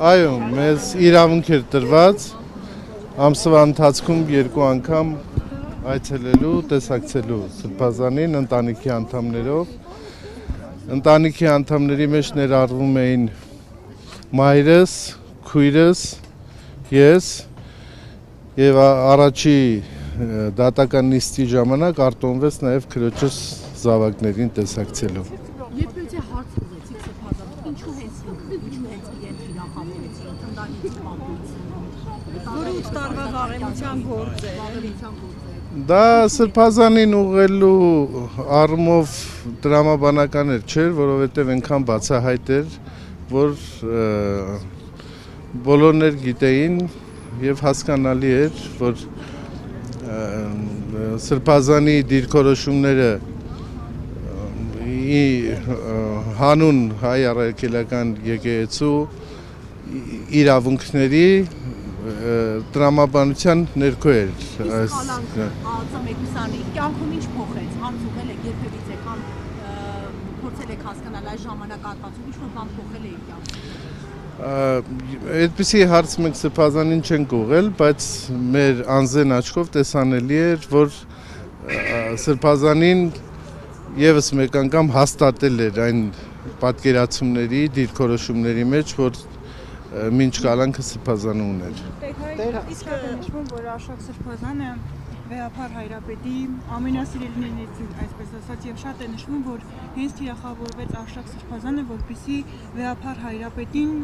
Այո, մեզ իրավունք էր տրված ամսվա ընթացքում 2 անգամ այցելելու, տեսակցելու Սրբազանին ընտանիքի անդամներով։ Ընտանիքի անդամների մեջ ներառվում էին մայրս, քույրս, ես եւ առաջի դատական նիստի ժամանակ արտոնվեց նաեւ քրոջս զավակներին տեսակցելու։ Երբ եթե հարց ուղեցիք Սրբազանին, ինչու հենց իրեն թիրախավորեցին ընտանիքի պատմությունը։ Որը 8 տարվա վաղեմության գործ է։ Դա Սրբազանին ուղղելու առումով դրամաբանական չէր, որովհետև այնքան բացահայտ էր, որ բոլորն էլ գիտեին եւ հասկանալի էր, որ Սրբազանի դիրքորոշումները հանուն հայ առաքելական եկեղեցու իրավունքների տրամաբանության ներքո էր։ Մեկուսանի կյանքում ինչ փոխեց, հանձուղել եք երբևիցե կամ փորձել եք հասկանալ այս ժամանակահատվածում ինչ-որ բան փոխել եք կյանքում։ Այդպիսի հարց մենք Սրբազանին չենք ուղղել, բայց մեր անձեն աչքով տեսանելի էր, որ Սրբազանին եւս մեկ անգամ հաստատել էր այն պատկերացումների, դիրքորոշումների մեջ, որ մինչ կալանքը Սրբազանը ուներ։ Իսկ նշվում, որ Արշակ Սրբազանը վեհապար հայրապետի ամենասիրելիներից, այսպես ասած, եւ շատ է նշվում, որ հենց թիրախավորվեց Արշակ Սրբազանը, որպեսզի վեհապար հայրապետին,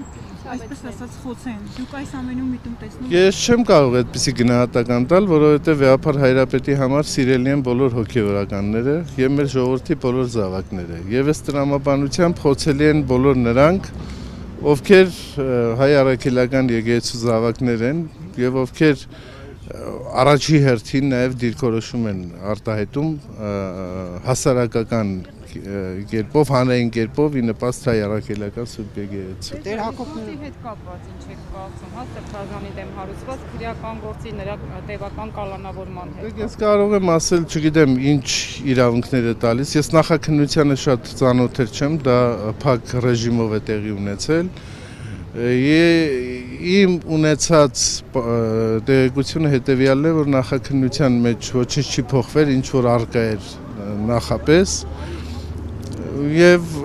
այսպես ասած, խոցեն։ Դուք այս ամենում միտում տեսնում եք։ Ես չեմ կարող այդպիսի գնահատական տալ, որովհետեւ վեհապար հայրապետի համար սիրելի են բոլոր հոգեվորականները եւ մեր ժողովրդի բոլոր զավակները։ Եվ այս տրամաբանությամբ խոցելի են բոլոր նրանք, ովքեր հայ առաքելական եկեղեցու զավակներ են եւ ովքեր առաջի հերթին նաև դիրքորոշում են արտահայտում հասարակական կերպով, հանրային կերպով ի նպաստ հայ առաքելական Սուրբ եկեղեցու։ Տեր Հակոբյանի հետ կապված ինչ եք կարծում, հա, Սրբազանի դեմ հարուցված քրեական գործի նրա տևական կալանավորման հետ։ Ես կարող եմ ասել, չգիտեմ, ինչ իրավունքներ է տալիս։ Ես նախաքննությանը շատ ծանոթ չեմ, դա փակ ռեժիմով է տեղի ունեցել։ Իմ ունեցած տեղեկությունը հետևյալն է, որ նախաքննության մեջ ոչինչ չի փոխվել, ինչ որ առկա էր նախապես եւ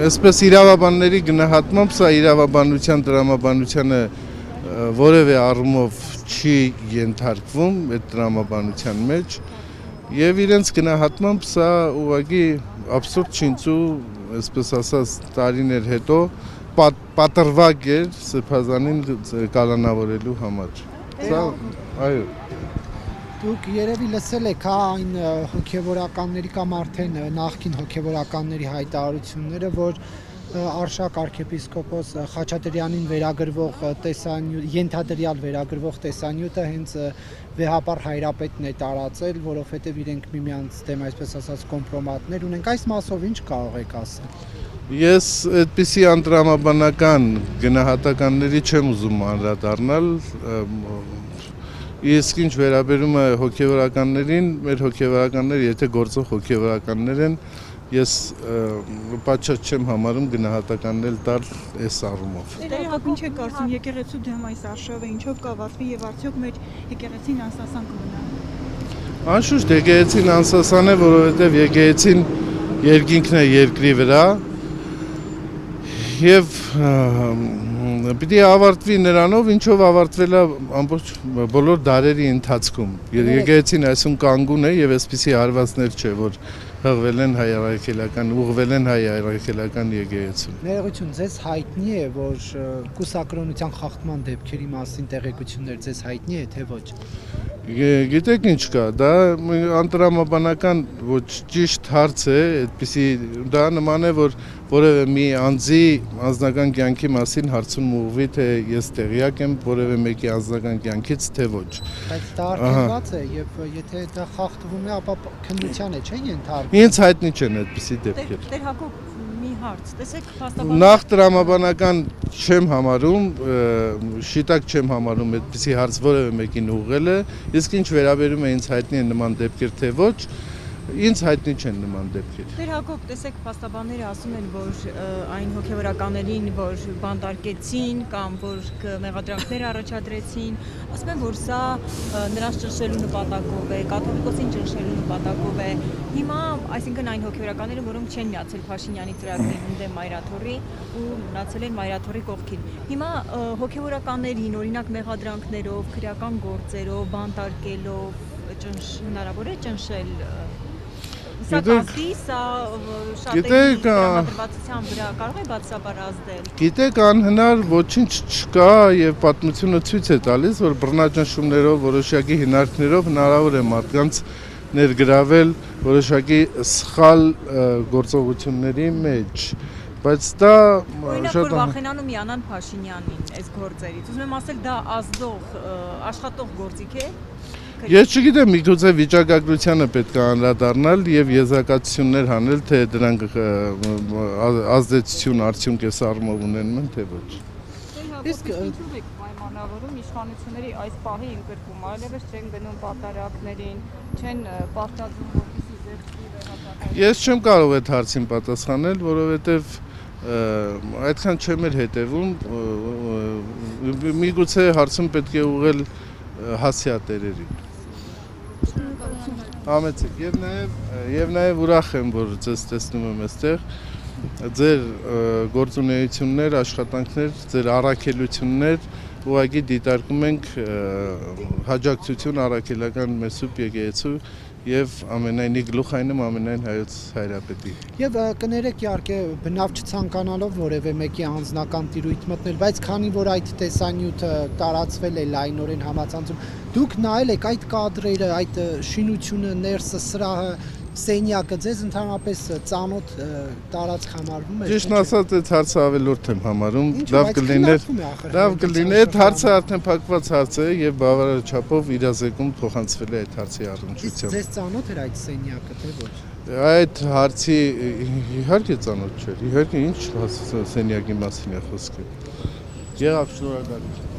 այսպես իրավաբանների գնահատմամբ սա իրավաբանության տրամաբանությանը որևէ առումով չի ենթարկվում այդ տրամաբանության մեջ եւ իրենց գնահատմամբ սա ուղղակի абսուրդ չինցու, այսպես ասած, տարիներ հետո պատրվակ էր Սրբազանին կալանավորելու համար։ Սա, այո։ Դուք երևի լսել եք այն հոգևորականների կամ արդեն նախկին հոգևորականների հայտարարությունները, որ Արշակ arczepiskopos Խաչատրյանին վերագրվող ենթադրյալ վերագրվող տեսանյութը հենց վեհապար հայրապետն է տարածել, որովհետև իրենք միմյանց դեմ, այսպես ասած, կոմպրոմատներ ունենք։ Այս մասով ինչ կարող եք ասել։ Ես այդպիսի անդրամաբանական գնահատականների չեմ ուզում անդրադառնալ, իսկ ինչ վերաբերում է հոգևորականներին, մեր հոգևորականները, եթե գործող հոգևորականներ են, ես պատշաճ չեմ համարում գնահատականներ տալ այս առումով։ Տեր Հակոբ, ինչ եք կարծում եկեղեցու դեմ այս արշավը ինչով կավարտվի եւ արդյոք մեր եկեղեցին անսասան կմնա։ Անշուշտ եկեղեցին անսասան է, որովհետև եկեղեցին երկինքն է երկրի վրա եւ պիտի ավարտվի նրանով, ինչով ավարտվել է ամբողջ բոլոր դարերի ընթացքում։ Եկեղեցին այսօր կանգուն է եւ այսպիսի հարվածներ չէ, որ հղվել են հայ առաքելական, ուղղվել են հայ առաքելական եկեղեցուն։ Ներողություն, ձեզ հայտնի է, որ կուսակրոնության խախտման դեպքերի մասին տեղեկություններ ձեզ հայտնի է, թե ոչ։ Գիտեք ինչ կա, դա անտրամաբանական ոչ ճիշտ հարց է, այդպիսի դա նման է, որ որևէ մի անձի անձնական կյանքի մասին հարցում ուղղվի, թե ես տեղյակ եմ որևէ մեկի անձնական կյանքից, թե ոչ։ Բայց դա արգելված է եւ եթե դա խախտվում է, ապա քննության է, չէ՞ ենթարկվում։ Ինձ հայտնի չեն այդպիսի դեպքեր։ Տեր Հակոբ, մի հարց, տեսեք, Նախ տրամաբանական չեմ համարում, շիտակ չեմ համարում այդպիսի հարց որևէ մեկին ուղղելը, իսկ ինչ վերաբերում է ինձ հայտնի է նման դեպքեր, թե ոչ, Ինձ հայտնի չեն նման դեպքեր։ Տեր Հակոբ, տեսեք, փաստաբանները ասում են, որ այն հոգևորականներին, որ բանտարկեցին կամ որ մեղադրանքներ առաջադրեցին, ասում են, որ սա նրանց ճնշելու նպատակով է, կաթողիկոսին ճնշելու նպատակով է։ Հիմա, այսինքն այն հոգևորականները, որոնք չեն միացել Փաշինյանի ծրագրին ընդդեմ Մայրաթորի ու մնացել են Մայրաթորի կողքին։ Հիմա հոգևորականներին, օրինակ մեղադրանքներով, քրեական գործերով, բանտարկելով հնարավոր է ճնշել սա կազմի, սա շատերի տրամադրվածության վրա կարող է բացասաբար ազդել։ Գիտեք, անհնար ոչինչ չկա եւ պատմությունը ցույց է տալիս, որ բռնաճնշումներով, որոշակի հիմնարկներով հնարավոր է մարդկանց ներգրավել որոշակի սխալ գործողությունների մեջ, բայց դա օրինակ որ վախենանում միանան Փաշինյանին այս գործերից։ Ուզում եմ ասել, դա ազդող, աշխատող գործիք է։ Ես չգիտեմ, միգուցե վիճակագրությանը պետք է անդրադառնալ եւ եզրակացություններ հանել, թե դրանք ազդեցություն արդյունք է սարմով ունենում են, թե ոչ։ Իսկ ինչու եք պայմանավորում իշխանությունների այս պահի ընդգրկումը, այլևս չեն գնում պատարակներին, չեն պարտադրում որպեսզի զերծվի վերականգնել։ Ես չեմ կարող այդ հարցին պատասխանել, որովհետեւ այդքան չեմ էլ հետևում, միգուցե հարցում պետք է ուղղել հասցեատերերին։ Համեցեք եւ նաեւ ուրախ եմ, որ ձեզ տեսնում եմ այստեղ, ձեր գործունեություններ, աշխատանքներ, ձեր առաքելություններ ուղղակի դիտարկում ենք հաջակցություն առաքելական մեր սուրբ եկեղեցու եւ ամենայնի գլուխայինը ամենայն հայոց հայրապետի։ Եվ կներեք իհարկե բնավ չցանկանալով որևէ մեկի անձնական տիրույթ մտնել, բայց քանի որ այդ տեսանյութը տարածվել է լայնորեն համացանցում, դուք նայել եք այդ կադրերը, այդ շինությունը, ներսը, սրահը, սենյակը ձեզ ընդհանրապես ծանոթ տարածք համարվում է։ Ճիշտն ասած, այդ հարցը ավելորդ եմ համարում, լավ կլիներ, այդ հարցը արդեն փակված հարց է եւ բավարար չափով իրազեկում փոխանցվել է այդ հարցի առնչությամբ։ Ձեզ ծանոթ էր այդ սենյակը, թե ոչ։ Այդ հարցի իհարկե ծանոթ չէր, իհարկե ինչ սենյակի մասին է խոսքը։ Եղավ, շնորհակալություն։